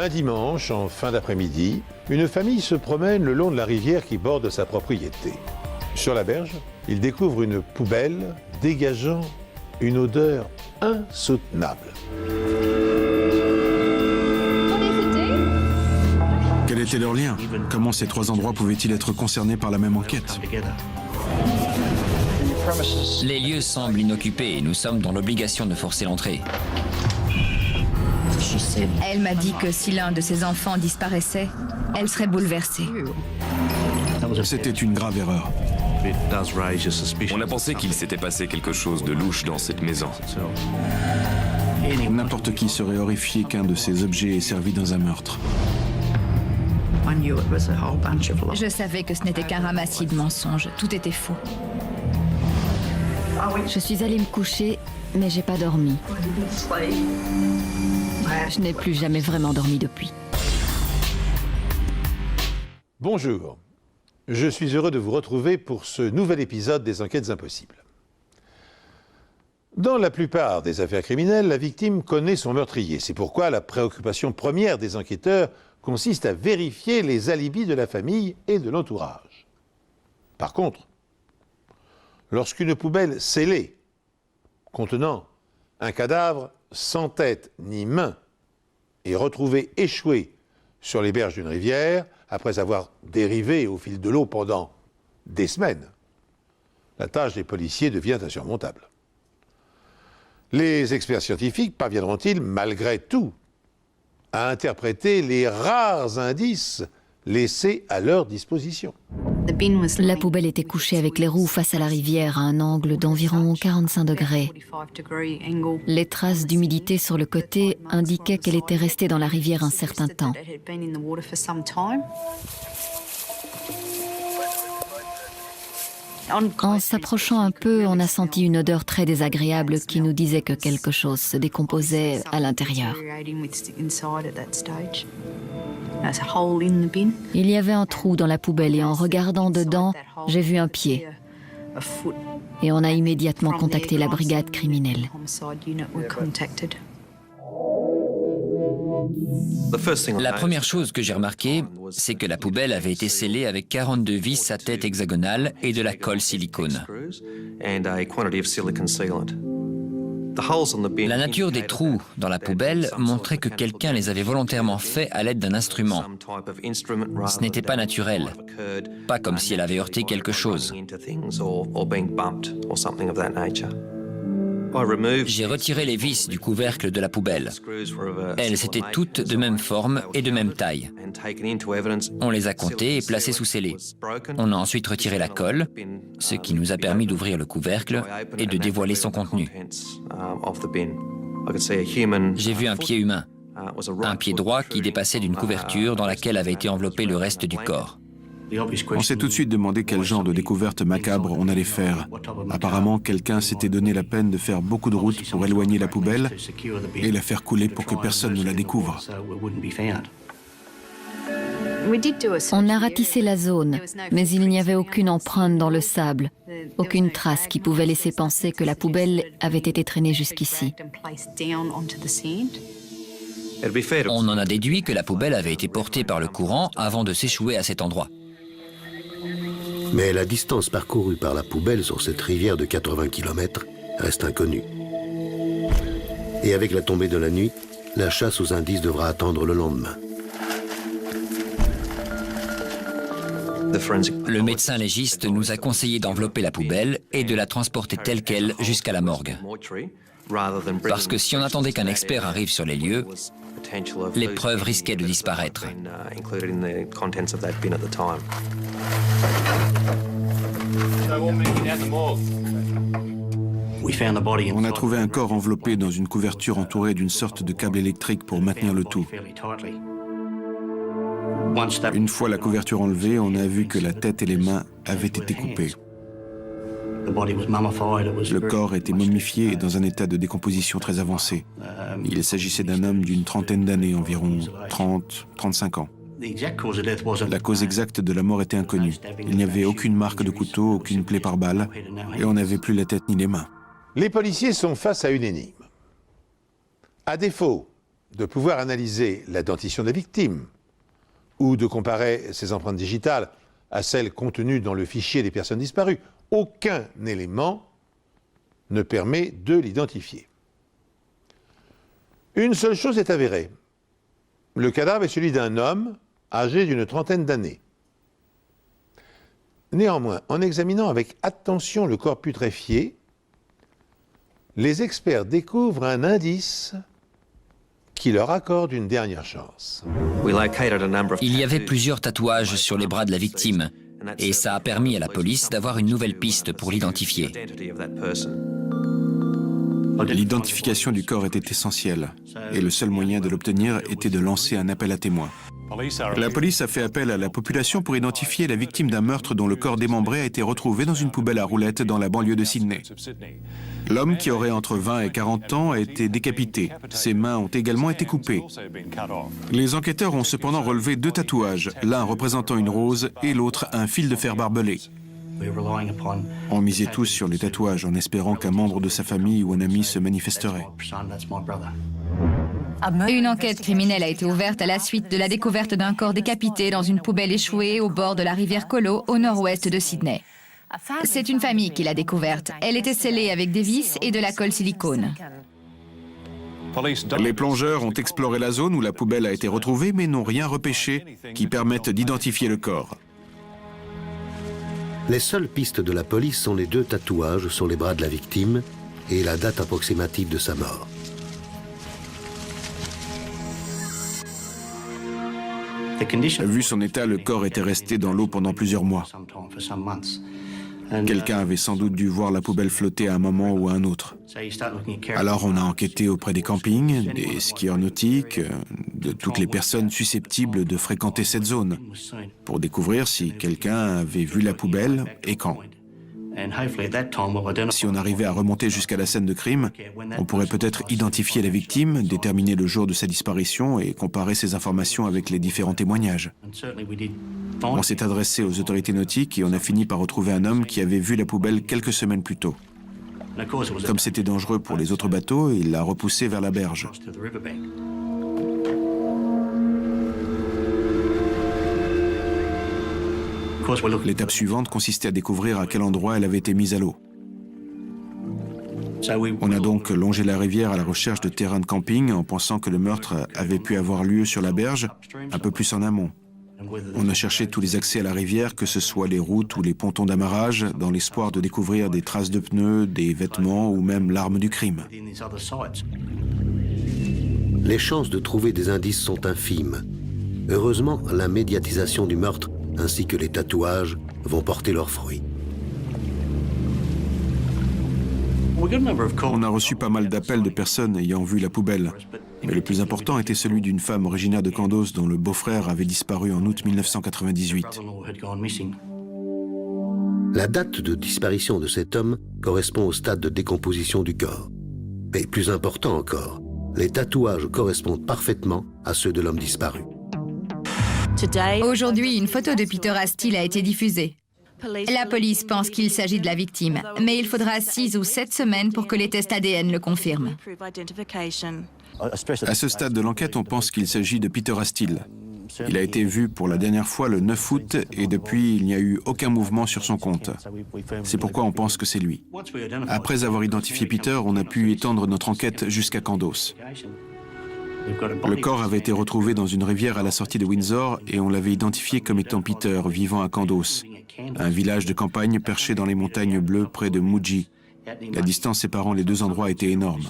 Un dimanche, en fin d'après-midi, une famille se promène le long de la rivière qui borde sa propriété. Sur la berge, ils découvrent une poubelle dégageant une odeur insoutenable. Quel était leur lien? Comment ces trois endroits pouvaient-ils être concernés par la même enquête? Les lieux semblent inoccupés et nous sommes dans l'obligation de forcer l'entrée. Elle m'a dit que si l'un de ses enfants disparaissait, elle serait bouleversée. C'était une grave erreur. On a pensé qu'il s'était passé quelque chose de louche dans cette maison. N'importe qui serait horrifié qu'un de ces objets ait servi dans un meurtre. Je savais que ce n'était qu'un ramassis de mensonges. Tout était faux. Je suis allée me coucher, mais j'ai pas dormi. Je n'ai plus jamais vraiment dormi depuis. Bonjour, je suis heureux de vous retrouver pour ce nouvel épisode des Enquêtes impossibles. Dans la plupart des affaires criminelles, la victime connaît son meurtrier. C'est pourquoi la préoccupation première des enquêteurs consiste à vérifier les alibis de la famille et de l'entourage. Par contre, lorsqu'une poubelle scellée, contenant un cadavre sans tête ni main, est retrouvée échouée sur les berges d'une rivière, après avoir dérivé au fil de l'eau pendant des semaines, la tâche des policiers devient insurmontable. Les experts scientifiques parviendront-ils, malgré tout, à interpréter les rares indices laissés à leur disposition? La poubelle était couchée avec les roues face à la rivière à un angle d'environ 45 degrés. Les traces d'humidité sur le côté indiquaient qu'elle était restée dans la rivière un certain temps. En s'approchant un peu, on a senti une odeur très désagréable qui nous disait que quelque chose se décomposait à l'intérieur. Il y avait un trou dans la poubelle et en regardant dedans, j'ai vu un pied. Et on a immédiatement contacté la brigade criminelle. La première chose que j'ai remarquée, c'est que la poubelle avait été scellée avec 42 vis à tête hexagonale et de la colle silicone. La nature des trous dans la poubelle montrait que quelqu'un les avait volontairement faits à l'aide d'un instrument. Ce n'était pas naturel, pas comme si elle avait heurté quelque chose. J'ai retiré les vis du couvercle de la poubelle. Elles étaient toutes de même forme et de même taille. On les a comptées et placées sous scellé. On a ensuite retiré la colle, ce qui nous a permis d'ouvrir le couvercle et de dévoiler son contenu. J'ai vu un pied humain, un pied droit qui dépassait d'une couverture dans laquelle avait été enveloppé le reste du corps. On s'est tout de suite demandé quel genre de découverte macabre on allait faire. Apparemment, quelqu'un s'était donné la peine de faire beaucoup de route pour éloigner la poubelle et la faire couler pour que personne ne la découvre. On a ratissé la zone, mais il n'y avait aucune empreinte dans le sable, aucune trace qui pouvait laisser penser que la poubelle avait été traînée jusqu'ici. On en a déduit que la poubelle avait été portée par le courant avant de s'échouer à cet endroit. Mais la distance parcourue par la poubelle sur cette rivière de 80 km reste inconnue. Et avec la tombée de la nuit, la chasse aux indices devra attendre le lendemain. Le médecin légiste nous a conseillé d'envelopper la poubelle et de la transporter telle qu'elle jusqu'à la morgue. Parce que si on attendait qu'un expert arrive sur les lieux, les preuves risquaient de disparaître. On a trouvé un corps enveloppé dans une couverture entourée d'une sorte de câble électrique pour maintenir le tout. Une fois la couverture enlevée, on a vu que la tête et les mains avaient été coupées. Le corps était momifié et dans un état de décomposition très avancé. Il s'agissait d'un homme d'une trentaine d'années, environ 30-35 ans. La cause exacte de la mort était inconnue. Il n'y avait aucune marque de couteau, aucune plaie par balle, et on n'avait plus la tête ni les mains. Les policiers sont face à une énigme. À défaut de pouvoir analyser la dentition de la victime ou de comparer ses empreintes digitales à celles contenues dans le fichier des personnes disparues. Aucun élément ne permet de l'identifier. Une seule chose est avérée. Le cadavre est celui d'un homme âgé d'une trentaine d'années. Néanmoins, en examinant avec attention le corps putréfié, les experts découvrent un indice qui leur accorde une dernière chance. Il y avait plusieurs tatouages sur les bras de la victime, et ça a permis à la police d'avoir une nouvelle piste pour l'identifier. L'identification du corps était essentielle, et le seul moyen de l'obtenir était de lancer un appel à témoins. La police a fait appel à la population pour identifier la victime d'un meurtre dont le corps démembré a été retrouvé dans une poubelle à roulettes dans la banlieue de Sydney. L'homme, qui aurait entre 20 et 40 ans, a été décapité. Ses mains ont également été coupées. Les enquêteurs ont cependant relevé 2 tatouages, l'un représentant une rose et l'autre un fil de fer barbelé. On misait tous sur les tatouages en espérant qu'un membre de sa famille ou un ami se manifesterait. Une enquête criminelle a été ouverte à la suite de la découverte d'un corps décapité dans une poubelle échouée au bord de la rivière Colo, au nord-ouest de Sydney. C'est une famille qui l'a découverte. Elle était scellée avec des vis et de la colle silicone. Les plongeurs ont exploré la zone où la poubelle a été retrouvée, mais n'ont rien repêché qui permette d'identifier le corps. Les seules pistes de la police sont les 2 tatouages sur les bras de la victime et la date approximative de sa mort. Vu son état, le corps était resté dans l'eau pendant plusieurs mois. Quelqu'un avait sans doute dû voir la poubelle flotter à un moment ou à un autre. Alors on a enquêté auprès des campings, des skieurs nautiques, de toutes les personnes susceptibles de fréquenter cette zone, pour découvrir si quelqu'un avait vu la poubelle et quand. Si on arrivait à remonter jusqu'à la scène de crime, on pourrait peut-être identifier la victime, déterminer le jour de sa disparition et comparer ces informations avec les différents témoignages. On s'est adressé aux autorités nautiques et on a fini par retrouver un homme qui avait vu la poubelle quelques semaines plus tôt. Comme c'était dangereux pour les autres bateaux, il l'a repoussé vers la berge. L'étape suivante consistait à découvrir à quel endroit elle avait été mise à l'eau. On a donc longé la rivière à la recherche de terrains de camping en pensant que le meurtre avait pu avoir lieu sur la berge, un peu plus en amont. On a cherché tous les accès à la rivière, que ce soit les routes ou les pontons d'amarrage, dans l'espoir de découvrir des traces de pneus, des vêtements ou même l'arme du crime. Les chances de trouver des indices sont infimes. Heureusement, la médiatisation du meurtre ainsi que les tatouages vont porter leurs fruits. On a reçu pas mal d'appels de personnes ayant vu la poubelle, mais le plus important était celui d'une femme originaire de Kandos dont le beau-frère avait disparu en août 1998. La date de disparition de cet homme correspond au stade de décomposition du corps. Mais plus important encore, les tatouages correspondent parfaitement à ceux de l'homme disparu. Aujourd'hui, une photo de Peter Astill a été diffusée. La police pense qu'il s'agit de la victime, mais il faudra 6 ou 7 semaines pour que les tests ADN le confirment. À ce stade de l'enquête, on pense qu'il s'agit de Peter Astill. Il a été vu pour la dernière fois le 9 août et depuis, il n'y a eu aucun mouvement sur son compte. C'est pourquoi on pense que c'est lui. Après avoir identifié Peter, on a pu étendre notre enquête jusqu'à Kandos. Le corps avait été retrouvé dans une rivière à la sortie de Windsor et on l'avait identifié comme étant Peter, vivant à Kandos, un village de campagne perché dans les montagnes bleues près de Muji. La distance séparant les 2 endroits était énorme.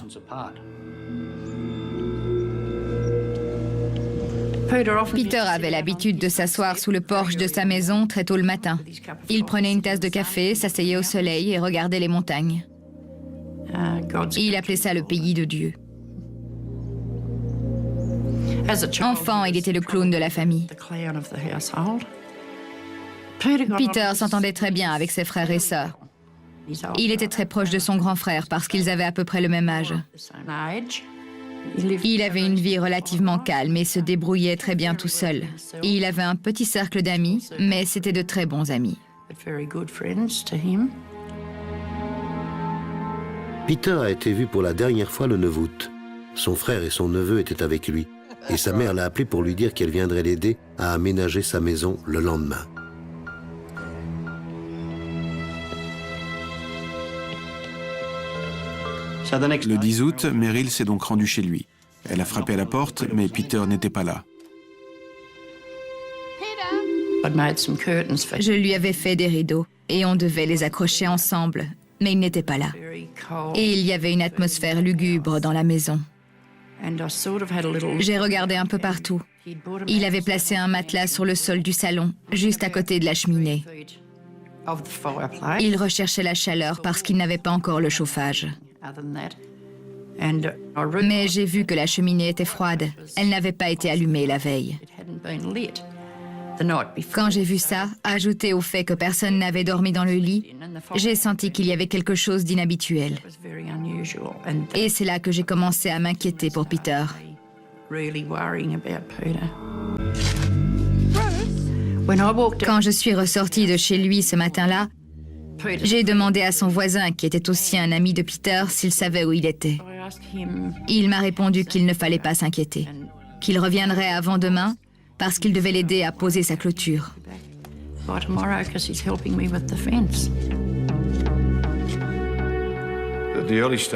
Peter avait l'habitude de s'asseoir sous le porche de sa maison très tôt le matin. Il prenait une tasse de café, s'asseyait au soleil et regardait les montagnes. Il appelait ça le pays de Dieu. Enfant, il était le clown de la famille. Peter s'entendait très bien avec ses frères et sœurs. Il était très proche de son grand frère parce qu'ils avaient à peu près le même âge. Il avait une vie relativement calme et se débrouillait très bien tout seul. Il avait un petit cercle d'amis, mais c'était de très bons amis. Peter a été vu pour la dernière fois le 9 août. Son frère et son neveu étaient avec lui, et sa mère l'a appelé pour lui dire qu'elle viendrait l'aider à aménager sa maison le lendemain. Le 10 août, Meryl s'est donc rendue chez lui. Elle a frappé à la porte, mais Peter n'était pas là. Je lui avais fait des rideaux et on devait les accrocher ensemble, mais il n'était pas là. Et il y avait une atmosphère lugubre dans la maison. J'ai regardé un peu partout. Il avait placé un matelas sur le sol du salon, juste à côté de la cheminée. Il recherchait la chaleur parce qu'il n'avait pas encore le chauffage. Mais j'ai vu que la cheminée était froide. Elle n'avait pas été allumée la veille. Quand j'ai vu ça, ajouté au fait que personne n'avait dormi dans le lit, j'ai senti qu'il y avait quelque chose d'inhabituel. Et c'est là que j'ai commencé à m'inquiéter pour Peter. Quand je suis ressortie de chez lui ce matin-là, j'ai demandé à son voisin, qui était aussi un ami de Peter, s'il savait où il était. Il m'a répondu qu'il ne fallait pas s'inquiéter, qu'il reviendrait avant demain parce qu'il devait l'aider à poser sa clôture.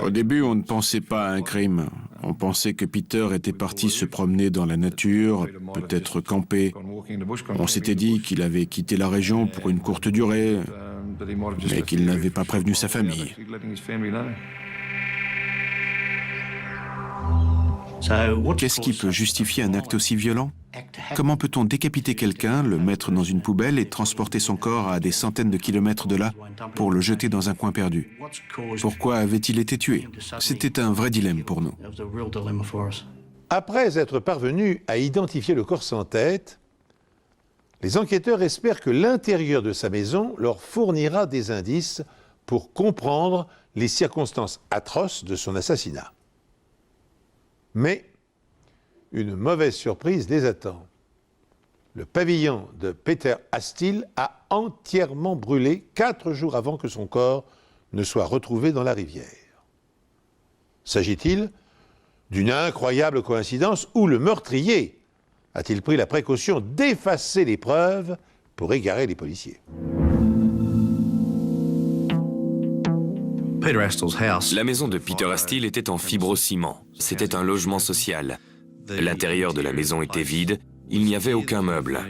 Au début, on ne pensait pas à un crime. On pensait que Peter était parti se promener dans la nature, peut-être camper. On s'était dit qu'il avait quitté la région pour une courte durée, mais qu'il n'avait pas prévenu sa famille. Qu'est-ce qui peut justifier un acte aussi violent? Comment peut-on décapiter quelqu'un, le mettre dans une poubelle et transporter son corps à des centaines de kilomètres de là pour le jeter dans un coin perdu? Pourquoi avait-il été tué? C'était un vrai dilemme pour nous. Après être parvenus à identifier le corps sans tête, les enquêteurs espèrent que l'intérieur de sa maison leur fournira des indices pour comprendre les circonstances atroces de son assassinat. Mais une mauvaise surprise les attend. Le pavillon de Peter Astill a entièrement brûlé 4 jours avant que son corps ne soit retrouvé dans la rivière. S'agit-il d'une incroyable coïncidence où le meurtrier a-t-il pris la précaution d'effacer les preuves pour égarer les policiers? La maison de Peter Astill était en fibrociment. C'était un logement social. L'intérieur de la maison était vide, il n'y avait aucun meuble.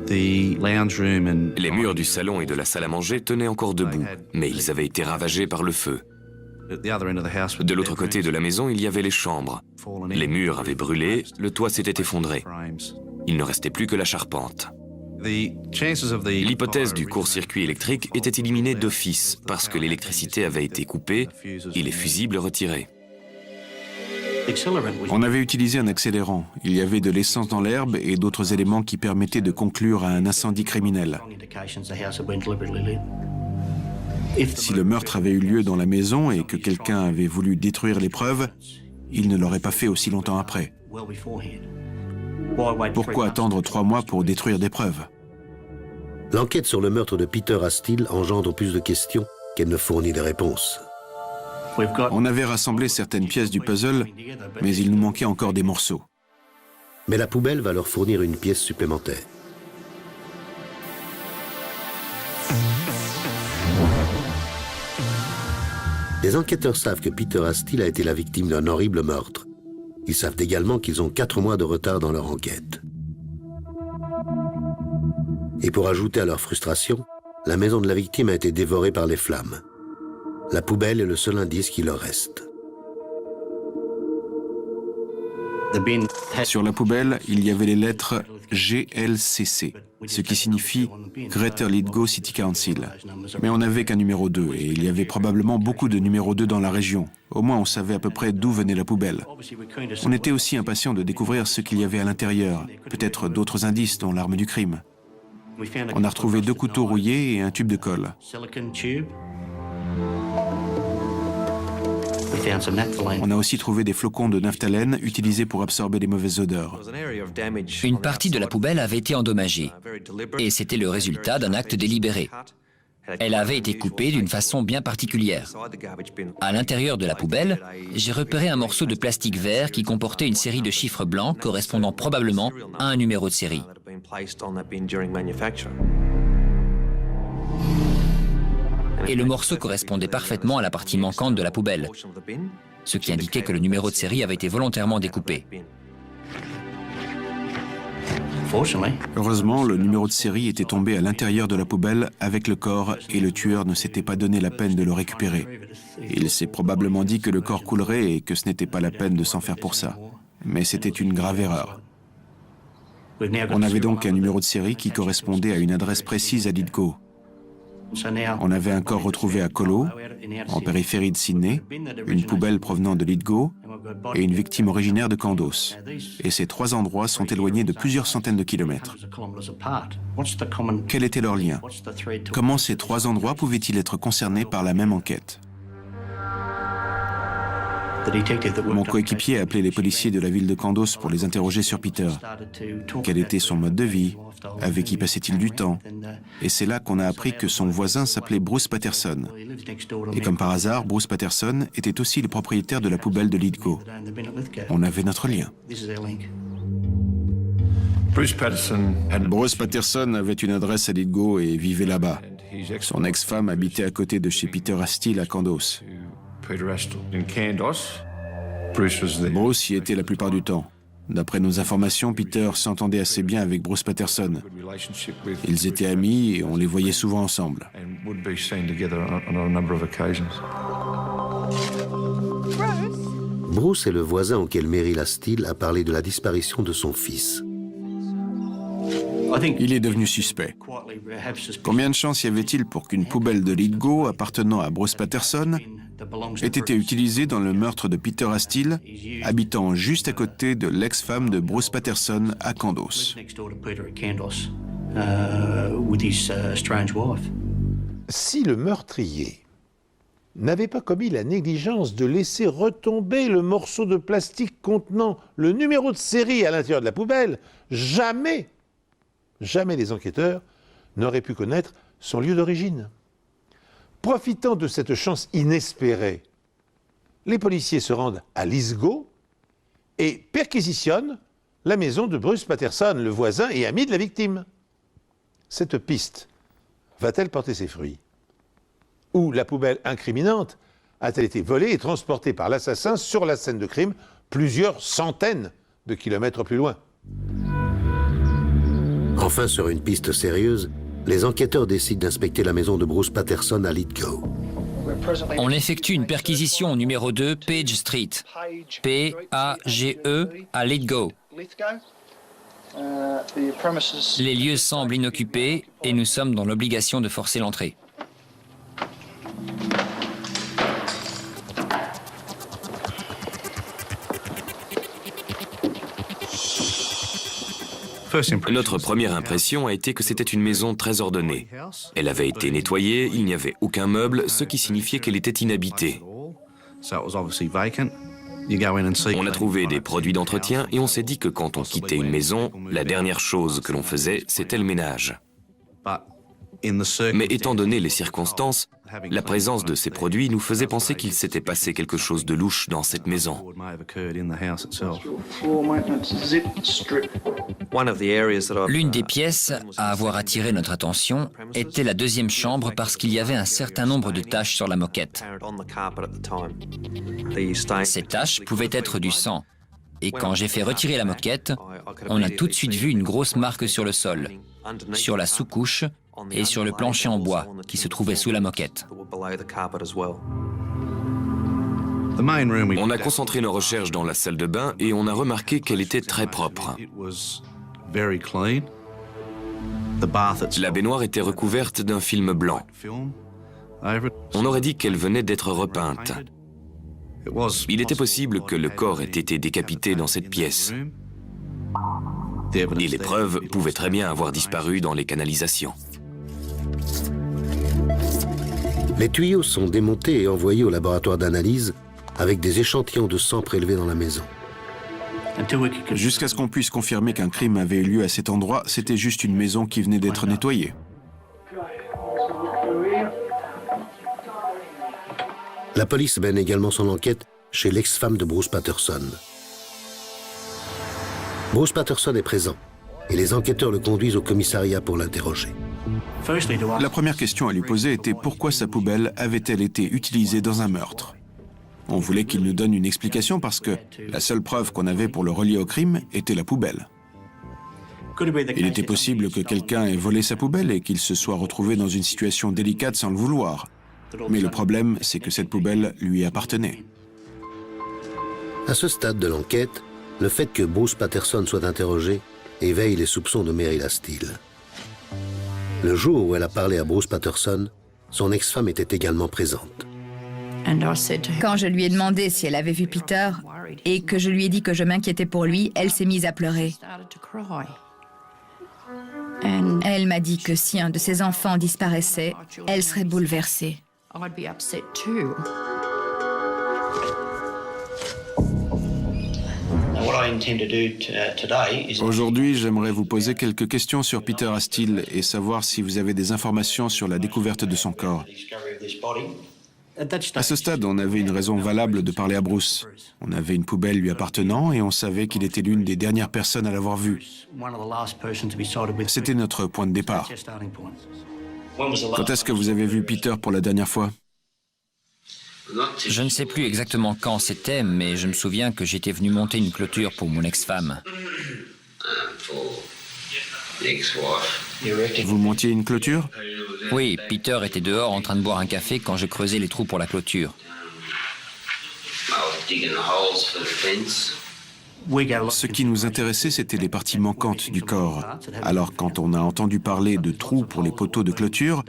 Les murs du salon et de la salle à manger tenaient encore debout, mais ils avaient été ravagés par le feu. De l'autre côté de la maison, il y avait les chambres. Les murs avaient brûlé, le toit s'était effondré. Il ne restait plus que la charpente. L'hypothèse du court-circuit électrique était éliminée d'office parce que l'électricité avait été coupée et les fusibles retirés. On avait utilisé un accélérant. Il y avait de l'essence dans l'herbe et d'autres éléments qui permettaient de conclure à un incendie criminel. Si le meurtre avait eu lieu dans la maison et que quelqu'un avait voulu détruire les preuves, il ne l'aurait pas fait aussi longtemps après. Pourquoi attendre 3 mois pour détruire des preuves? L'enquête sur le meurtre de Peter Astill engendre plus de questions qu'elle ne fournit de réponses. On avait rassemblé certaines pièces du puzzle, mais il nous manquait encore des morceaux. Mais la poubelle va leur fournir une pièce supplémentaire. Les enquêteurs savent que Peter Astill a été la victime d'un horrible meurtre. Ils savent également qu'ils ont 4 mois de retard dans leur enquête. Et pour ajouter à leur frustration, la maison de la victime a été dévorée par les flammes. La poubelle est le seul indice qui leur reste. Sur la poubelle, il y avait les lettres GLCC, ce qui signifie Greater Lithgow City Council. Mais on n'avait qu'un numéro 2 et il y avait probablement beaucoup de numéros 2 dans la région. Au moins, on savait à peu près d'où venait la poubelle. On était aussi impatients de découvrir ce qu'il y avait à l'intérieur, peut-être d'autres indices dont l'arme du crime. On a retrouvé 2 couteaux rouillés et un tube de colle. On a aussi trouvé des flocons de naphtalène utilisés pour absorber les mauvaises odeurs. Une partie de la poubelle avait été endommagée, et c'était le résultat d'un acte délibéré. Elle avait été coupée d'une façon bien particulière. À l'intérieur de la poubelle, j'ai repéré un morceau de plastique vert qui comportait une série de chiffres blancs correspondant probablement à un numéro de série. Et le morceau correspondait parfaitement à la partie manquante de la poubelle, ce qui indiquait que le numéro de série avait été volontairement découpé. Heureusement, le numéro de série était tombé à l'intérieur de la poubelle avec le corps et le tueur ne s'était pas donné la peine de le récupérer. Il s'est probablement dit que le corps coulerait et que ce n'était pas la peine de s'en faire pour ça. Mais c'était une grave erreur. On avait donc un numéro de série qui correspondait à une adresse précise à Lithgow. On avait un corps retrouvé à Colo, en périphérie de Sydney, une poubelle provenant de Lithgow et une victime originaire de Kandos. Et ces trois endroits sont éloignés de plusieurs centaines de kilomètres. Quel était leur lien? Comment ces trois endroits pouvaient-ils être concernés par la même enquête? Mon coéquipier a appelé les policiers de la ville de Kandos pour les interroger sur Peter. Quel était son mode de vie? Avec qui passait-il du temps? Et c'est là qu'on a appris que son voisin s'appelait Bruce Patterson. Et comme par hasard, Bruce Patterson était aussi le propriétaire de la poubelle de Lithgow. On avait notre lien. Bruce Patterson avait une adresse à Lithgow et vivait là-bas. Son ex-femme habitait à côté de chez Peter Astle à Kandos. Bruce y était la plupart du temps. D'après nos informations, Peter s'entendait assez bien avec Bruce Patterson. Ils étaient amis et on les voyait souvent ensemble. Bruce est le voisin auquel Meryl Astle a parlé de la disparition de son fils. Il est devenu suspect. Combien de chances y avait-il pour qu'une poubelle de Lithgow appartenant à Bruce Patterson ait été utilisée dans le meurtre de Peter Astle, habitant juste à côté de l'ex-femme de Bruce Patterson à Kandos? Si le meurtrier n'avait pas commis la négligence de laisser retomber le morceau de plastique contenant le numéro de série à l'intérieur de la poubelle, jamais les enquêteurs n'auraient pu connaître son lieu d'origine. Profitant de cette chance inespérée, les policiers se rendent à Lithgow et perquisitionnent la maison de Bruce Patterson, le voisin et ami de la victime. Cette piste va-t-elle porter ses fruits? Ou la poubelle incriminante a-t-elle été volée et transportée par l'assassin sur la scène de crime plusieurs centaines de kilomètres plus loin? Enfin, sur une piste sérieuse, les enquêteurs décident d'inspecter la maison de Bruce Patterson à Lithgow. On effectue une perquisition au numéro 2 Page Street, P-A-G-E, à Lithgow. Les lieux semblent inoccupés et nous sommes dans l'obligation de forcer l'entrée. Notre première impression a été que c'était une maison très ordonnée. Elle avait été nettoyée, il n'y avait aucun meuble, ce qui signifiait qu'elle était inhabitée. On a trouvé des produits d'entretien et on s'est dit que quand on quittait une maison, la dernière chose que l'on faisait, c'était le ménage. Mais étant donné les circonstances, la présence de ces produits nous faisait penser qu'il s'était passé quelque chose de louche dans cette maison. L'une des pièces à avoir attiré notre attention était la deuxième chambre parce qu'il y avait un certain nombre de taches sur la moquette. Ces taches pouvaient être du sang. Et quand j'ai fait retirer la moquette, on a tout de suite vu une grosse marque sur le sol, sur la sous-couche et sur le plancher en bois qui se trouvait sous la moquette. On a concentré nos recherches dans la salle de bain et on a remarqué qu'elle était très propre. La baignoire était recouverte d'un film blanc. On aurait dit qu'elle venait d'être repeinte. Il était possible que le corps ait été décapité dans cette pièce. Et les preuves pouvaient très bien avoir disparu dans les canalisations. Les tuyaux sont démontés et envoyés au laboratoire d'analyse avec des échantillons de sang prélevés dans la maison. Jusqu'à ce qu'on puisse confirmer qu'un crime avait eu lieu à cet endroit, c'était juste une maison qui venait d'être nettoyée. La police mène également son enquête chez l'ex-femme de Bruce Patterson. Bruce Patterson est présent et les enquêteurs le conduisent au commissariat pour l'interroger. La première question à lui poser était pourquoi sa poubelle avait-elle été utilisée dans un meurtre. On voulait qu'il nous donne une explication parce que la seule preuve qu'on avait pour le relier au crime était la poubelle. Il était possible que quelqu'un ait volé sa poubelle et qu'il se soit retrouvé dans une situation délicate sans le vouloir. Mais le problème, c'est que cette poubelle lui appartenait. À ce stade de l'enquête, le fait que Bruce Patterson soit interrogé éveille les soupçons de Meryl Steele. Le jour où elle a parlé à Bruce Patterson, son ex-femme était également présente. Quand je lui ai demandé si elle avait vu Peter et que je lui ai dit que je m'inquiétais pour lui, elle s'est mise à pleurer. Elle m'a dit que si un de ses enfants disparaissait, elle serait bouleversée. Aujourd'hui, j'aimerais vous poser quelques questions sur Peter Steele et savoir si vous avez des informations sur la découverte de son corps. À ce stade, on avait une raison valable de parler à Bruce. On avait une poubelle lui appartenant et on savait qu'il était l'une des dernières personnes à l'avoir vue. C'était notre point de départ. Quand est-ce que vous avez vu Peter pour la dernière fois? Je ne sais plus exactement quand c'était, mais je me souviens que j'étais venu monter une clôture pour mon ex-femme. Vous montiez une clôture? Oui, Peter était dehors en train de boire un café quand je creusais les trous pour la clôture. Ce qui nous intéressait, c'était les parties manquantes du corps. Alors, quand on a entendu parler de trous pour les poteaux de clôture,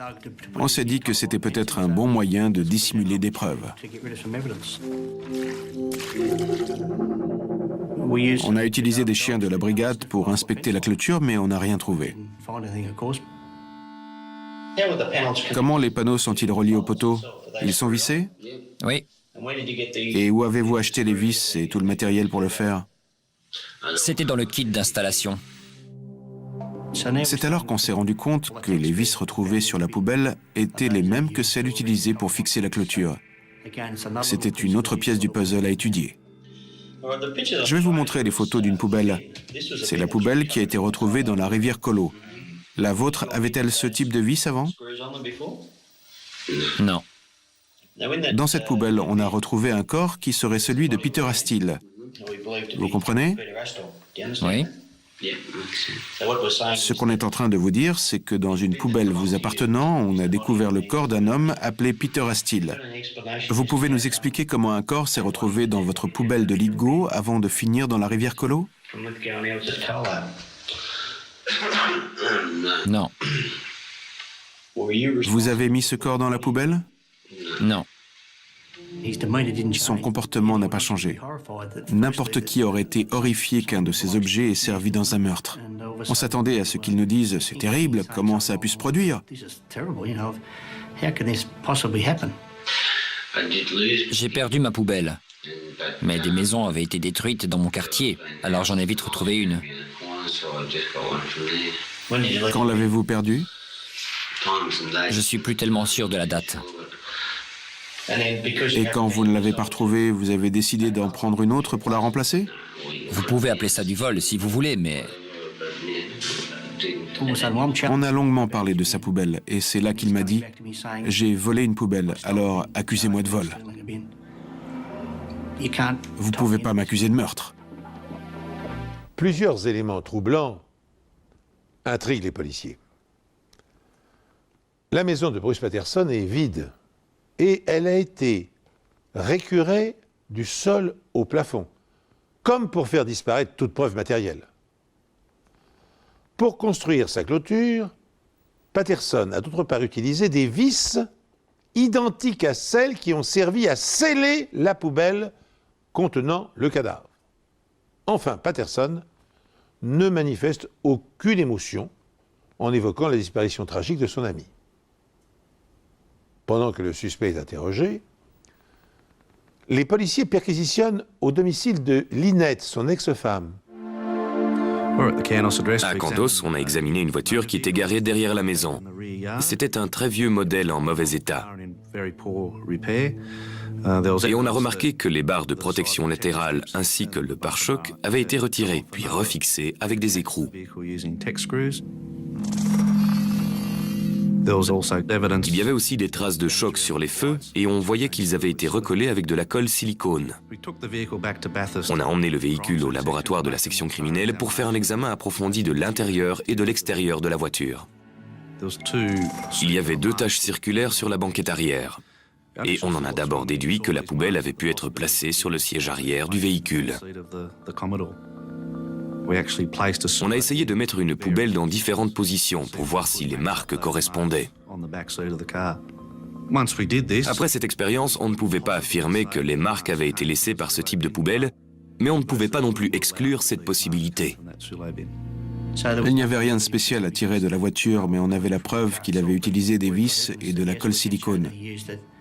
on s'est dit que c'était peut-être un bon moyen de dissimuler des preuves. On a utilisé des chiens de la brigade pour inspecter la clôture, mais on n'a rien trouvé. Comment les panneaux sont-ils reliés aux poteaux? Ils sont vissés? Oui, Et où avez-vous acheté les vis et tout le matériel pour le faire? c'était dans le kit d'installation. C'est alors qu'on s'est rendu compte que les vis retrouvées sur la poubelle étaient les mêmes que celles utilisées pour fixer la clôture. C'était une autre pièce du puzzle à étudier. Je vais vous montrer les photos d'une poubelle. C'est la poubelle qui a été retrouvée dans la rivière Colo. La vôtre avait-elle ce type de vis avant? Non. Dans cette poubelle, on a retrouvé un corps qui serait celui de Peter Steele. Vous comprenez? Oui. Ce qu'on est en train de vous dire, c'est que dans une poubelle vous appartenant, on a découvert le corps d'un homme appelé Peter Steele. Vous pouvez nous expliquer comment un corps s'est retrouvé dans votre poubelle de Lithgow avant de finir dans la rivière Colo? Non. Vous avez mis ce corps dans la poubelle? Non. Son comportement n'a pas changé. N'importe qui aurait été horrifié qu'un de ces objets ait servi dans un meurtre. On s'attendait à ce qu'il nous dise « C'est terrible, comment ça a pu se produire ?» J'ai perdu ma poubelle. Mais des maisons avaient été détruites dans mon quartier, alors j'en ai vite retrouvé une. Quand l'avez-vous perdue? Je suis plus tellement sûr de la date. Et quand vous ne l'avez pas retrouvée, vous avez décidé d'en prendre une autre pour la remplacer? Vous pouvez appeler ça du vol si vous voulez, mais On a longuement parlé de sa poubelle, et c'est là qu'il m'a dit « J'ai volé une poubelle, alors accusez-moi de vol. Vous pouvez pas m'accuser de meurtre. » Plusieurs éléments troublants intriguent les policiers. La maison de Bruce Patterson est vide et elle a été récurée du sol au plafond, comme pour faire disparaître toute preuve matérielle. Pour construire sa clôture, Patterson a d'autre part utilisé des vis identiques à celles qui ont servi à sceller la poubelle contenant le cadavre. Enfin, Patterson ne manifeste aucune émotion en évoquant la disparition tragique de son ami. Pendant que le suspect est interrogé, les policiers perquisitionnent au domicile de Lynette, son ex-femme. À Candos, on a examiné une voiture qui était garée derrière la maison. C'était un très vieux modèle en mauvais état. Et on a remarqué que les barres de protection latérales ainsi que le pare-choc avaient été retirés, puis refixés avec des écrous. Il y avait aussi des traces de choc sur les feux et on voyait qu'ils avaient été recollés avec de la colle silicone. On a emmené le véhicule au laboratoire de la section criminelle pour faire un examen approfondi de l'intérieur et de l'extérieur de la voiture. Il y avait 2 taches circulaires sur la banquette arrière. Et on en a d'abord déduit que la poubelle avait pu être placée sur le siège arrière du véhicule. On a essayé de mettre une poubelle dans différentes positions pour voir si les marques correspondaient. Après cette expérience, on ne pouvait pas affirmer que les marques avaient été laissées par ce type de poubelle, mais on ne pouvait pas non plus exclure cette possibilité. Il n'y avait rien de spécial à tirer de la voiture, mais on avait la preuve qu'il avait utilisé des vis et de la colle silicone.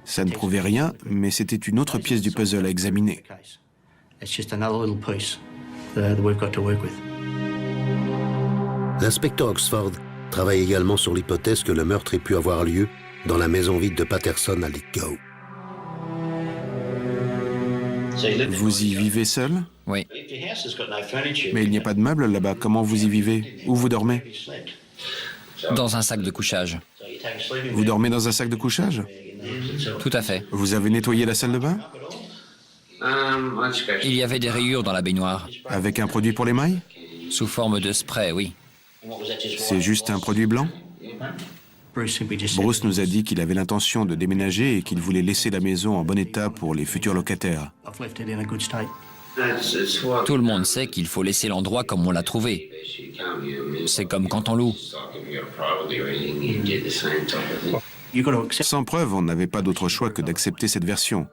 Ça ne prouvait rien, mais c'était une autre pièce du puzzle à examiner. L'inspecteur Oxford travaille également sur l'hypothèse que le meurtre ait pu avoir lieu dans la maison vide de Patterson à Lithgow. Vous y vivez seul? Oui. Mais il n'y a pas de meubles là-bas. Comment vous y vivez? Où vous dormez? Dans un sac de couchage. Vous dormez dans un sac de couchage? Tout à fait. Vous avez nettoyé la salle de bain? Il y avait des rayures dans la baignoire. Avec un produit pour les mailles? Sous forme de spray, oui. C'est juste un produit blanc? Bruce nous a dit qu'il avait l'intention de déménager et qu'il voulait laisser la maison en bon état pour les futurs locataires. Tout le monde sait qu'il faut laisser l'endroit comme on l'a trouvé. C'est comme quand on loue. Sans preuve, on n'avait pas d'autre choix que d'accepter cette version.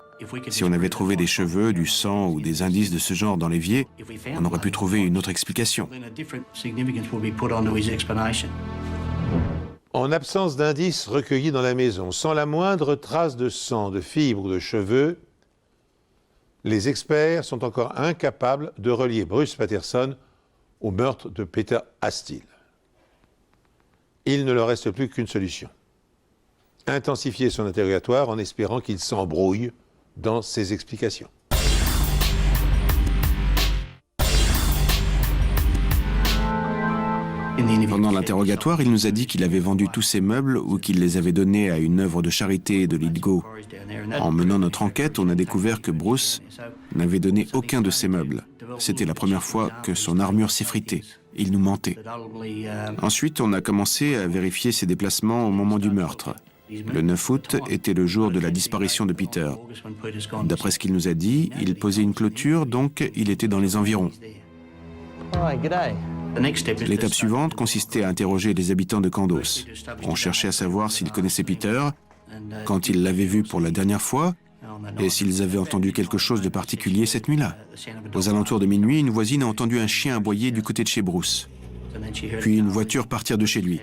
Si on avait trouvé des cheveux, du sang ou des indices de ce genre dans l'évier, on aurait pu trouver une autre explication. En absence d'indices recueillis dans la maison, sans la moindre trace de sang, de fibres ou de cheveux, les experts sont encore incapables de relier Bruce Patterson au meurtre de Peter Astill. Il ne leur reste plus qu'une solution. Intensifier son interrogatoire en espérant qu'il s'embrouille dans ses explications. Pendant l'interrogatoire, il nous a dit qu'il avait vendu tous ses meubles ou qu'il les avait donnés à une œuvre de charité de Lithgow. En menant notre enquête, on a découvert que Bruce n'avait donné aucun de ses meubles. C'était la première fois que son armure s'effritait. Il nous mentait. Ensuite, on a commencé à vérifier ses déplacements au moment du meurtre. Le 9 août était le jour de la disparition de Peter. D'après ce qu'il nous a dit, il posait une clôture, donc il était dans les environs. L'étape suivante consistait à interroger les habitants de Candos. On cherchait à savoir s'ils connaissaient Peter, quand ils l'avaient vu pour la dernière fois, et s'ils avaient entendu quelque chose de particulier cette nuit-là. Aux alentours de minuit, une voisine a entendu un chien aboyer du côté de chez Bruce, puis une voiture partir de chez lui.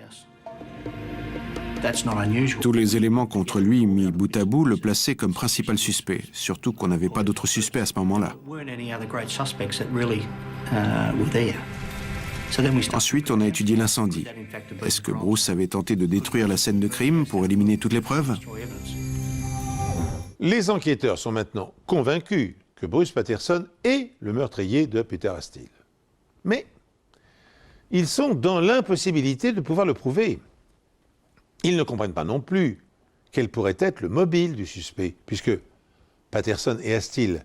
Tous les éléments contre lui mis bout à bout le plaçaient comme principal suspect, surtout qu'on n'avait pas d'autres suspects à ce moment-là. Ensuite, on a étudié l'incendie. Est-ce que Bruce avait tenté de détruire la scène de crime pour éliminer toutes les preuves? Les enquêteurs sont maintenant convaincus que Bruce Patterson est le meurtrier de Peter Astill. Mais ils sont dans l'impossibilité de pouvoir le prouver. Ils ne comprennent pas non plus quel pourrait être le mobile du suspect, puisque Patterson et Astill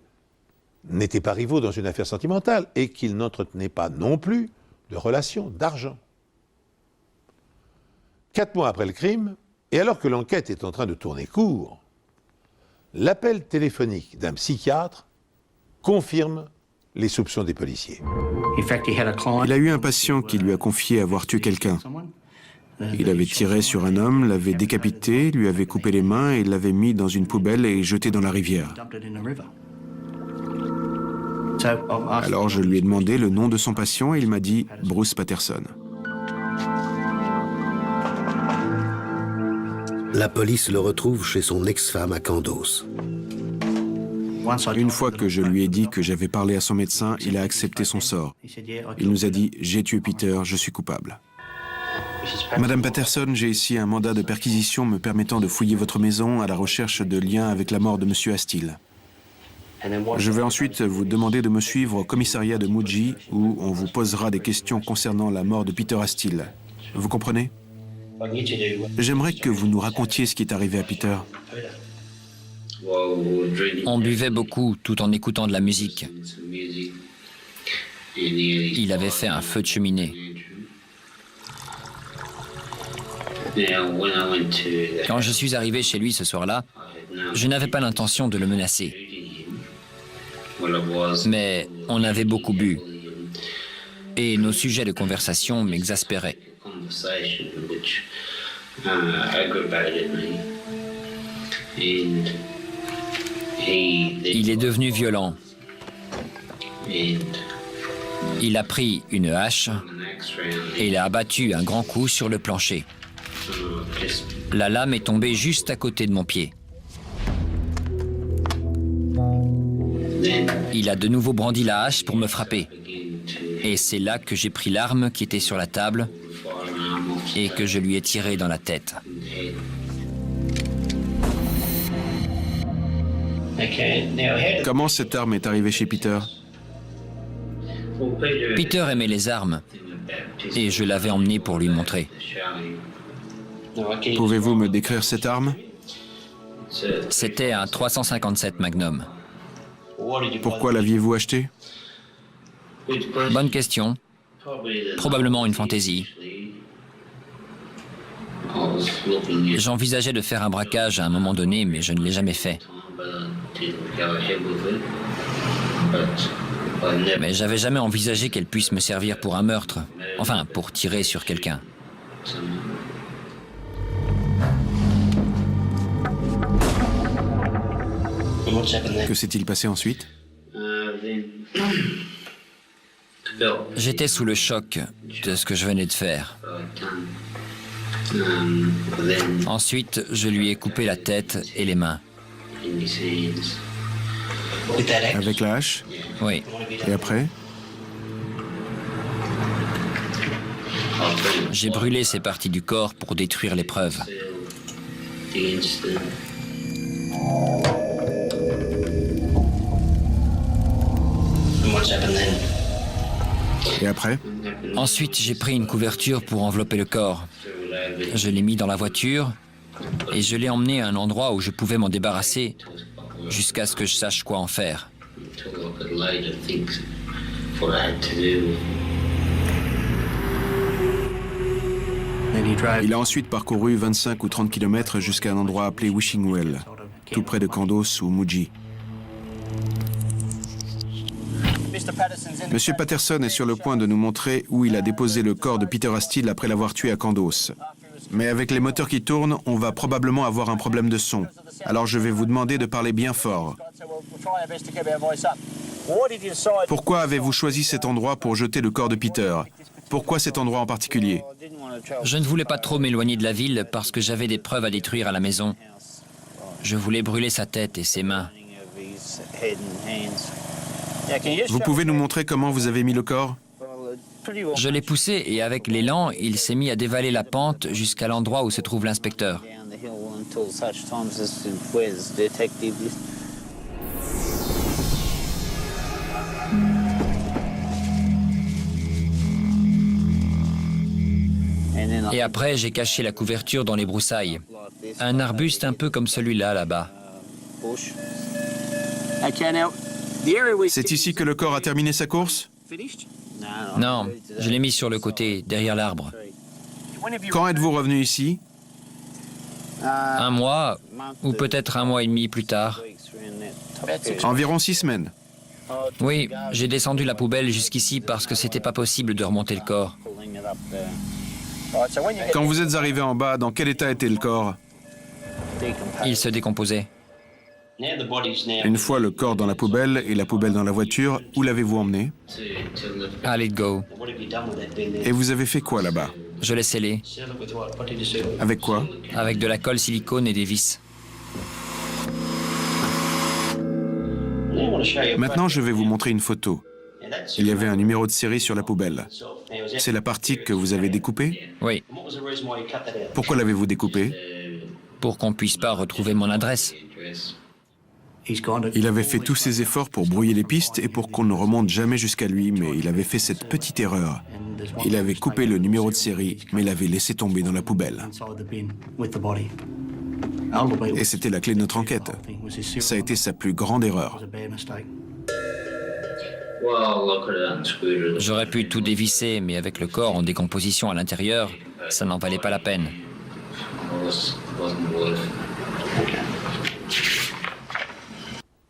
n'étaient pas rivaux dans une affaire sentimentale et qu'ils n'entretenaient pas non plus de relations d'argent. 4 mois après le crime, et alors que l'enquête est en train de tourner court, l'appel téléphonique d'un psychiatre confirme les soupçons des policiers. Il a eu un patient qui lui a confié avoir tué quelqu'un. Il avait tiré sur un homme, l'avait décapité, lui avait coupé les mains et l'avait mis dans une poubelle et jeté dans la rivière. Alors je lui ai demandé le nom de son patient et il m'a dit Bruce Patterson. La police le retrouve chez son ex-femme à Candos. Une fois que je lui ai dit que j'avais parlé à son médecin, il a accepté son sort. Il nous a dit « J'ai tué Peter, je suis coupable ». Madame Patterson, j'ai ici un mandat de perquisition me permettant de fouiller votre maison à la recherche de liens avec la mort de Monsieur Astill. Je vais ensuite vous demander de me suivre au commissariat de Mudgee où on vous posera des questions concernant la mort de Peter Astill. Vous comprenez? J'aimerais que vous nous racontiez ce qui est arrivé à Peter. On buvait beaucoup tout en écoutant de la musique. Il avait fait un feu de cheminée. Quand je suis arrivé chez lui ce soir-là, je n'avais pas l'intention de le menacer. Mais on avait beaucoup bu. Et nos sujets de conversation m'exaspéraient. Il est devenu violent. Il a pris une hache et il a abattu un grand coup sur le plancher. La lame est tombée juste à côté de mon pied. Il a de nouveau brandi la hache pour me frapper. Et c'est là que j'ai pris l'arme qui était sur la table et que je lui ai tiré dans la tête. Comment cette arme est arrivée chez Peter? Peter aimait les armes et je l'avais emmené pour lui montrer. Pouvez-vous me décrire cette arme? C'était un 357 Magnum. Pourquoi l'aviez-vous acheté? Bonne question. Probablement une fantaisie. J'envisageais de faire un braquage à un moment donné, mais je ne l'ai jamais fait. Mais j'avais jamais envisagé qu'elle puisse me servir pour un meurtre. Enfin, pour tirer sur quelqu'un. Que s'est-il passé ensuite? J'étais sous le choc de ce que je venais de faire. Ensuite, je lui ai coupé la tête et les mains. Avec la hache? Oui. Et après? J'ai brûlé ces parties du corps pour détruire les preuves. Et après? Ensuite, j'ai pris une couverture pour envelopper le corps. Je l'ai mis dans la voiture et je l'ai emmené à un endroit où je pouvais m'en débarrasser jusqu'à ce que je sache quoi en faire. Il a ensuite parcouru 25 ou 30 km jusqu'à un endroit appelé Wishing Well, tout près de Kandos ou Mudgee. Monsieur Patterson est sur le point de nous montrer où il a déposé le corps de Peter Astill après l'avoir tué à Kandos. Mais avec les moteurs qui tournent, on va probablement avoir un problème de son. Alors je vais vous demander de parler bien fort. Pourquoi avez-vous choisi cet endroit pour jeter le corps de Peter? Pourquoi cet endroit en particulier? Je ne voulais pas trop m'éloigner de la ville parce que j'avais des preuves à détruire à la maison. Je voulais brûler sa tête et ses mains. Vous pouvez nous montrer comment vous avez mis le corps? Je l'ai poussé et avec l'élan, il s'est mis à dévaler la pente jusqu'à l'endroit où se trouve l'inspecteur. Et après, j'ai caché la couverture dans les broussailles. Un arbuste un peu comme celui-là, là-bas. C'est ici que le corps a terminé sa course? Non, je l'ai mis sur le côté, derrière l'arbre. Quand êtes-vous revenu ici? Un mois, ou peut-être un mois et demi plus tard. Environ 6 semaines. Oui, j'ai descendu la poubelle jusqu'ici parce que c'était pas possible de remonter le corps. Quand vous êtes arrivé en bas, dans quel état était le corps? Il se décomposait. Une fois le corps dans la poubelle et la poubelle dans la voiture, où l'avez-vous emmené? À Let Go. Et vous avez fait quoi là-bas? Je l'ai scellé. Avec quoi? Avec de la colle silicone et des vis. Maintenant, je vais vous montrer une photo. Il y avait un numéro de série sur la poubelle. C'est la partie que vous avez découpée? Oui, Pourquoi l'avez-vous découpée? pour qu'on puisse pas retrouver mon adresse. Il avait fait tous ses efforts pour brouiller les pistes et pour qu'on ne remonte jamais jusqu'à lui, mais il avait fait cette petite erreur. Il avait coupé le numéro de série, mais l'avait laissé tomber dans la poubelle. Et c'était la clé de notre enquête. Ça a été sa plus grande erreur. J'aurais pu tout dévisser, mais avec le corps en décomposition à l'intérieur, ça n'en valait pas la peine.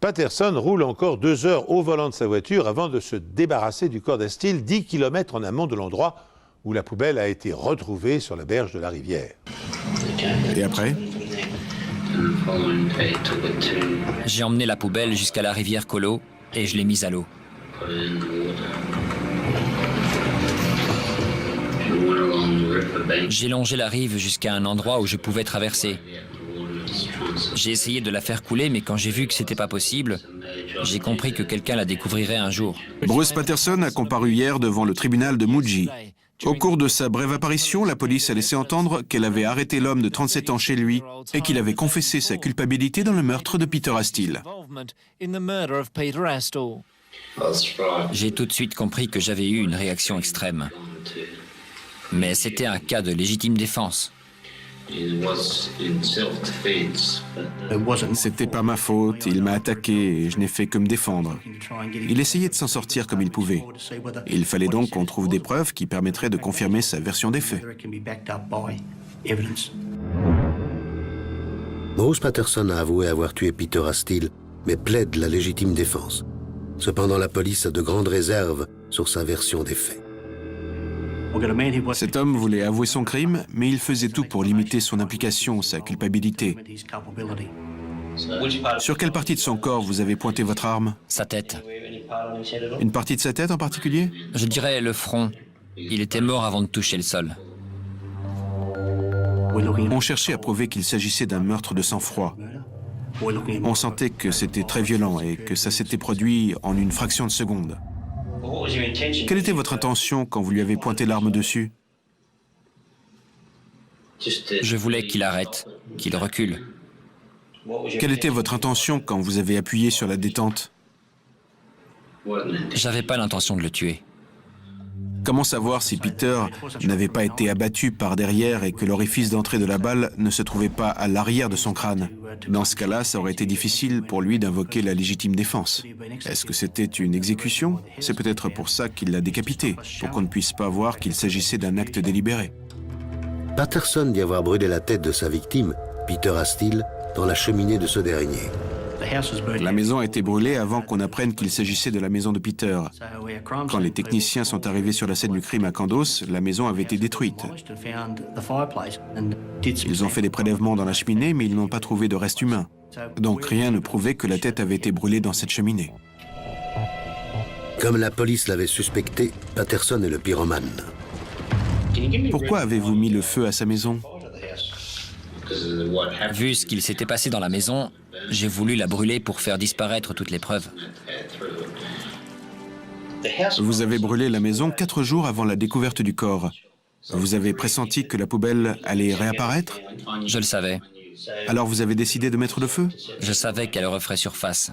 Patterson roule encore 2 heures au volant de sa voiture avant de se débarrasser du corps d'Astill 10 km en amont de l'endroit où la poubelle a été retrouvée sur la berge de la rivière. Et après? J'ai emmené la poubelle jusqu'à la rivière Colo et je l'ai mise à l'eau. J'ai longé la rive jusqu'à un endroit où je pouvais traverser. J'ai essayé de la faire couler, mais quand j'ai vu que c'était pas possible, j'ai compris que quelqu'un la découvrirait un jour. Bruce Patterson a comparu hier devant le tribunal de Mudgee. Au cours de sa brève apparition, la police a laissé entendre qu'elle avait arrêté l'homme de 37 ans chez lui et qu'il avait confessé sa culpabilité dans le meurtre de Peter Astill. J'ai tout de suite compris que j'avais eu une réaction extrême. Mais c'était un cas de légitime défense. C'était pas ma faute, il m'a attaqué et je n'ai fait que me défendre. Il essayait de s'en sortir comme il pouvait. Il fallait donc qu'on trouve des preuves qui permettraient de confirmer sa version des faits. Bruce Patterson a avoué avoir tué Peter Astill, mais plaide la légitime défense. Cependant, la police a de grandes réserves sur sa version des faits. Cet homme voulait avouer son crime, mais il faisait tout pour limiter son implication, sa culpabilité. Sur quelle partie de son corps vous avez pointé votre arme? Sa tête. Une partie de sa tête en particulier? Je dirais le front. Il était mort avant de toucher le sol. On cherchait à prouver qu'il s'agissait d'un meurtre de sang-froid. On sentait que c'était très violent et que ça s'était produit en une fraction de seconde. Quelle était votre intention quand vous lui avez pointé l'arme dessus? Je voulais qu'il arrête, qu'il recule. Quelle était votre intention quand vous avez appuyé sur la détente? J'avais pas l'intention de le tuer. Comment savoir si Peter n'avait pas été abattu par derrière et que l'orifice d'entrée de la balle ne se trouvait pas à l'arrière de son crâne? Dans ce cas-là, ça aurait été difficile pour lui d'invoquer la légitime défense. Est-ce que c'était une exécution? C'est peut-être pour ça qu'il l'a décapité, pour qu'on ne puisse pas voir qu'il s'agissait d'un acte délibéré. Patterson dit avoir brûlé la tête de sa victime, Peter Astill, dans la cheminée de ce dernier. La maison a été brûlée avant qu'on apprenne qu'il s'agissait de la maison de Peter. Quand les techniciens sont arrivés sur la scène du crime à Candos, la maison avait été détruite. Ils ont fait des prélèvements dans la cheminée, mais ils n'ont pas trouvé de restes humains. Donc rien ne prouvait que la tête avait été brûlée dans cette cheminée. Comme la police l'avait suspecté, Patterson est le pyromane. Pourquoi avez-vous mis le feu à sa maison? Vu ce qu'il s'était passé dans la maison, j'ai voulu la brûler pour faire disparaître toutes les preuves. Vous avez brûlé la maison 4 jours avant la découverte du corps. Vous avez pressenti que la poubelle allait réapparaître? Je le savais. Alors vous avez décidé de mettre le feu? Je savais qu'elle referait surface.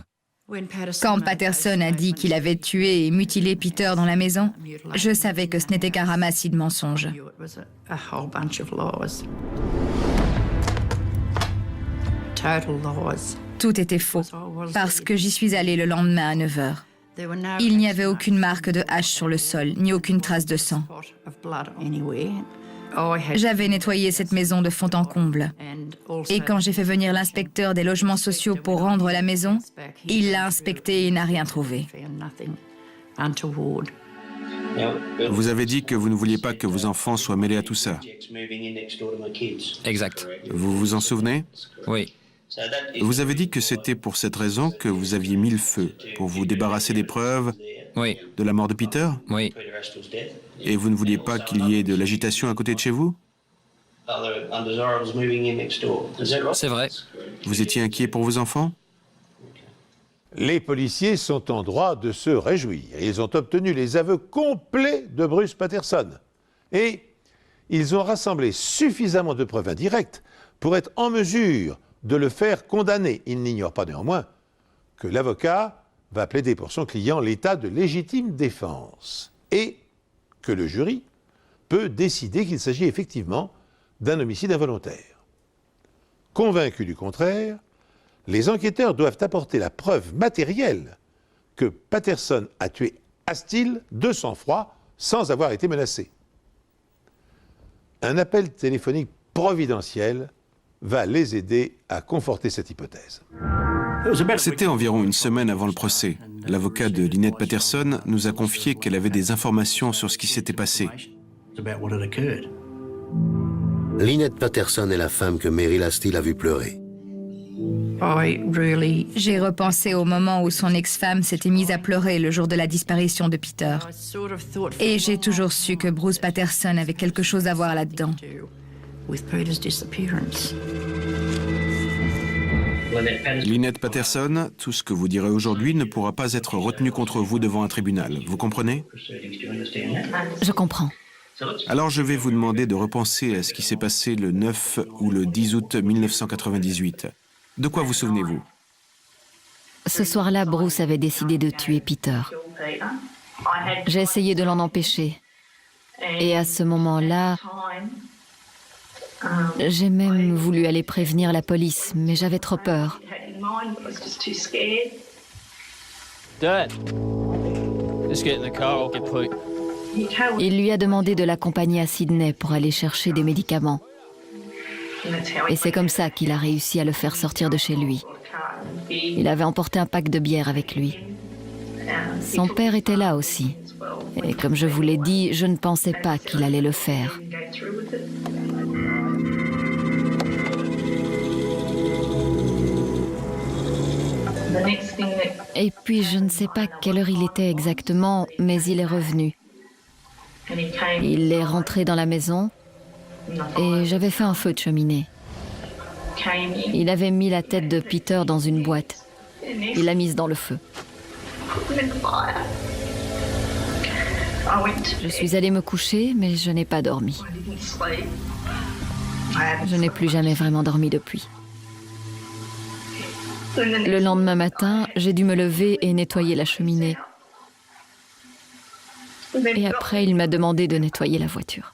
Quand Patterson a dit qu'il avait tué et mutilé Peter dans la maison, je savais que ce n'était qu'un ramassis de mensonges. Tout était faux, parce que j'y suis allée le lendemain à 9 h. Il n'y avait aucune marque de hache sur le sol, ni aucune trace de sang. J'avais nettoyé cette maison de fond en comble. Et quand j'ai fait venir l'inspecteur des logements sociaux pour rendre la maison, il l'a inspectée et n'a rien trouvé. Vous avez dit que vous ne vouliez pas que vos enfants soient mêlés à tout ça. Exact. Vous vous en souvenez? Oui. Vous avez dit que c'était pour cette raison que vous aviez mis le feu, pour vous débarrasser des preuves Oui. de la mort de Peter? Oui. Et vous ne vouliez pas qu'il y ait de l'agitation à côté de chez vous? C'est vrai. Vous étiez inquiet pour vos enfants? Les policiers sont en droit de se réjouir. Ils ont obtenu les aveux complets de Bruce Patterson. Et ils ont rassemblé suffisamment de preuves indirectes pour être en mesure de le faire condamner. Ils n'ignorent pas néanmoins que l'avocat va plaider pour son client l'état de légitime défense et que le jury peut décider qu'il s'agit effectivement d'un homicide involontaire. Convaincus du contraire, les enquêteurs doivent apporter la preuve matérielle que Patterson a tué Astill de sang-froid sans avoir été menacé. Un appel téléphonique providentiel va les aider à conforter cette hypothèse. C'était environ une semaine avant le procès. L'avocat de Lynette Patterson nous a confié qu'elle avait des informations sur ce qui s'était passé. Lynette Patterson est la femme que Meryl Astill a vue pleurer. J'ai repensé au moment où son ex-femme s'était mise à pleurer le jour de la disparition de Peter. Et j'ai toujours su que Bruce Patterson avait quelque chose à voir là-dedans. Lynette Patterson, tout ce que vous direz aujourd'hui ne pourra pas être retenu contre vous devant un tribunal. Vous comprenez? Je comprends. Alors je vais vous demander de repenser à ce qui s'est passé le 9 ou le 10 août 1998. De quoi vous souvenez-vous? Ce soir-là, Bruce avait décidé de tuer Peter. J'ai essayé de l'en empêcher. Et à ce moment-là, j'ai même voulu aller prévenir la police, mais j'avais trop peur. Dad, just get in the car, I'll get put. Il lui a demandé de l'accompagner à Sydney pour aller chercher des médicaments. Et c'est comme ça qu'il a réussi à le faire sortir de chez lui. Il avait emporté un pack de bière avec lui. Son père était là aussi. Et comme je vous l'ai dit, je ne pensais pas qu'il allait le faire. Et puis, je ne sais pas quelle heure il était exactement, mais il est revenu. Il est rentré dans la maison et j'avais fait un feu de cheminée. Il avait mis la tête de Peter dans une boîte. Il l'a mise dans le feu. Je suis allée me coucher, mais je n'ai pas dormi. Je n'ai plus jamais vraiment dormi depuis. Le lendemain matin, j'ai dû me lever et nettoyer la cheminée. Et après, il m'a demandé de nettoyer la voiture.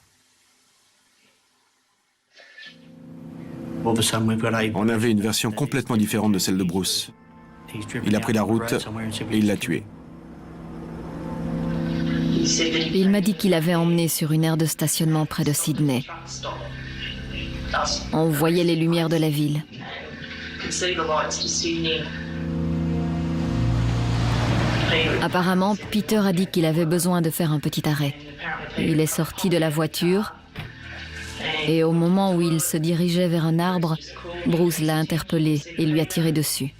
On avait une version complètement différente de celle de Bruce. Il a pris la route et il l'a tué. Il m'a dit qu'il avait emmené sur une aire de stationnement près de Sydney. On voyait les lumières de la ville. Apparemment, Peter a dit qu'il avait besoin de faire un petit arrêt. Il est sorti de la voiture et au moment où il se dirigeait vers un arbre, Bruce l'a interpellé et lui a tiré dessus.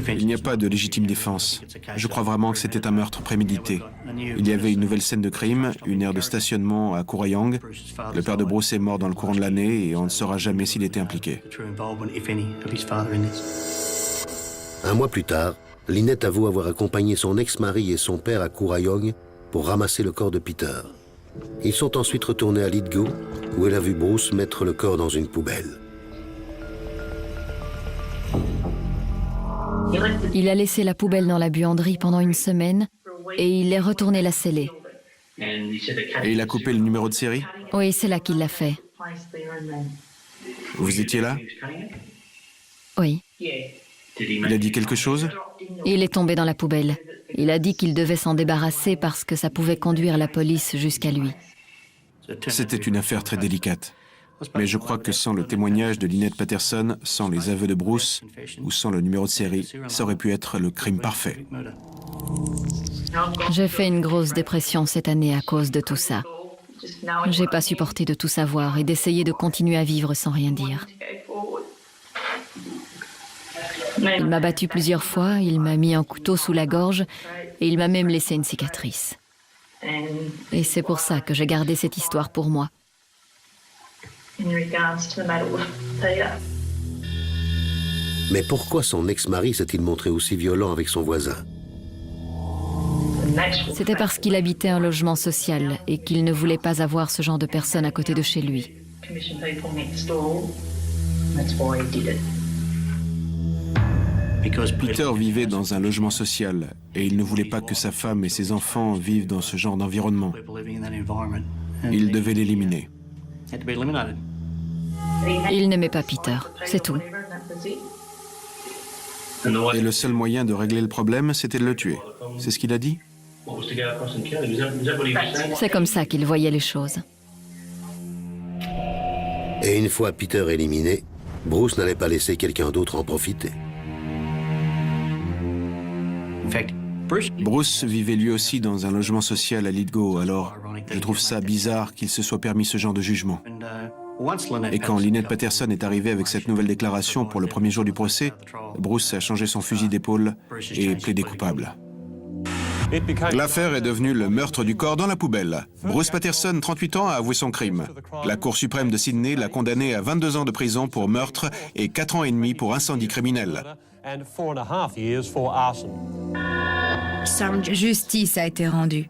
Il n'y a pas de légitime défense. Je crois vraiment que c'était un meurtre prémédité. Il y avait une nouvelle scène de crime, une aire de stationnement à Currayang. Le père de Bruce est mort dans le courant de l'année et on ne saura jamais s'il était impliqué. Un mois plus tard, Lynette avoue avoir accompagné son ex-mari et son père à Currayang pour ramasser le corps de Peter. Ils sont ensuite retournés à Lithgow, où elle a vu Bruce mettre le corps dans une poubelle. Il a laissé la poubelle dans la buanderie pendant une semaine et il est retourné la sceller. Et il a coupé le numéro de série? Oui, c'est là qu'il l'a fait. Vous étiez là? Oui. Il a dit quelque chose? Il est tombé dans la poubelle. Il a dit qu'il devait s'en débarrasser parce que ça pouvait conduire la police jusqu'à lui. C'était une affaire très délicate. Mais je crois que sans le témoignage de Lynette Patterson, sans les aveux de Bruce ou sans le numéro de série, ça aurait pu être le crime parfait. J'ai fait une grosse dépression cette année à cause de tout ça. J'ai pas supporté de tout savoir et d'essayer de continuer à vivre sans rien dire. Il m'a battu plusieurs fois, il m'a mis un couteau sous la gorge et il m'a même laissé une cicatrice. Et c'est pour ça que j'ai gardé cette histoire pour moi. Mais pourquoi son ex-mari s'est-il montré aussi violent avec son voisin? C'était parce qu'il habitait un logement social et qu'il ne voulait pas avoir ce genre de personnes à côté de chez lui. Peter vivait dans un logement social et il ne voulait pas que sa femme et ses enfants vivent dans ce genre d'environnement. Il devait l'éliminer. Il n'aimait pas Peter, c'est tout. Et le seul moyen de régler le problème, c'était de le tuer. C'est ce qu'il a dit? C'est comme ça qu'il voyait les choses. Et une fois Peter éliminé, Bruce n'allait pas laisser quelqu'un d'autre en profiter. Bruce vivait lui aussi dans un logement social à Lithgow, alors je trouve ça bizarre qu'il se soit permis ce genre de jugement. Et quand Lynette Patterson est arrivée avec cette nouvelle déclaration pour le premier jour du procès, Bruce a changé son fusil d'épaule et plaidé coupable. L'affaire est devenue le meurtre du corps dans la poubelle. Bruce Patterson, 38 ans, a avoué son crime. La Cour suprême de Sydney l'a condamné à 22 ans de prison pour meurtre et 4 ans et demi pour incendie criminel. Justice a été rendue.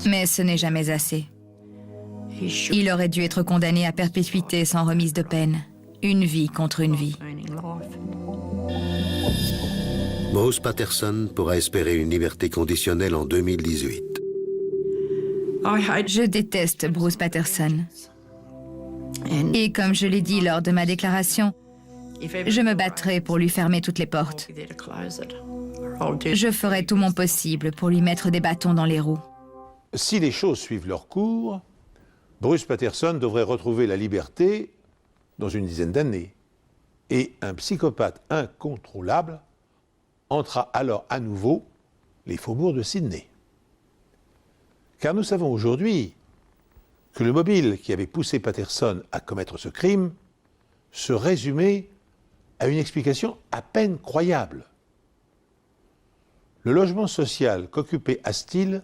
Mais ce n'est jamais assez. Il aurait dû être condamné à perpétuité sans remise de peine. Une vie contre une vie. Bruce Patterson pourra espérer une liberté conditionnelle en 2018. Je déteste Bruce Patterson. Et comme je l'ai dit lors de ma déclaration, je me battrai pour lui fermer toutes les portes. Je ferai tout mon possible pour lui mettre des bâtons dans les roues. Si les choses suivent leur cours, Bruce Patterson devrait retrouver la liberté dans une dizaine d'années. Et un psychopathe incontrôlable entrera alors à nouveau les faubourgs de Sydney. Car nous savons aujourd'hui que le mobile qui avait poussé Patterson à commettre ce crime se résumait à une explication à peine croyable. Le logement social qu'occupait Astill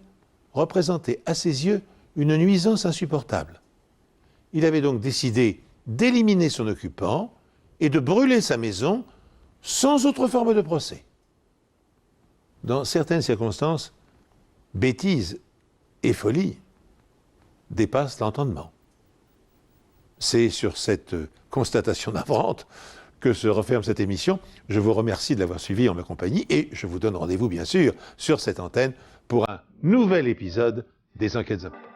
représentait à ses yeux une nuisance insupportable. Il avait donc décidé d'éliminer son occupant et de brûler sa maison sans autre forme de procès. Dans certaines circonstances, bêtise et folie dépassent l'entendement. C'est sur cette constatation navrante que se referme cette émission. Je vous remercie de l'avoir suivi en ma compagnie et je vous donne rendez-vous bien sûr sur cette antenne pour un nouvel épisode des Enquêtes Zappos.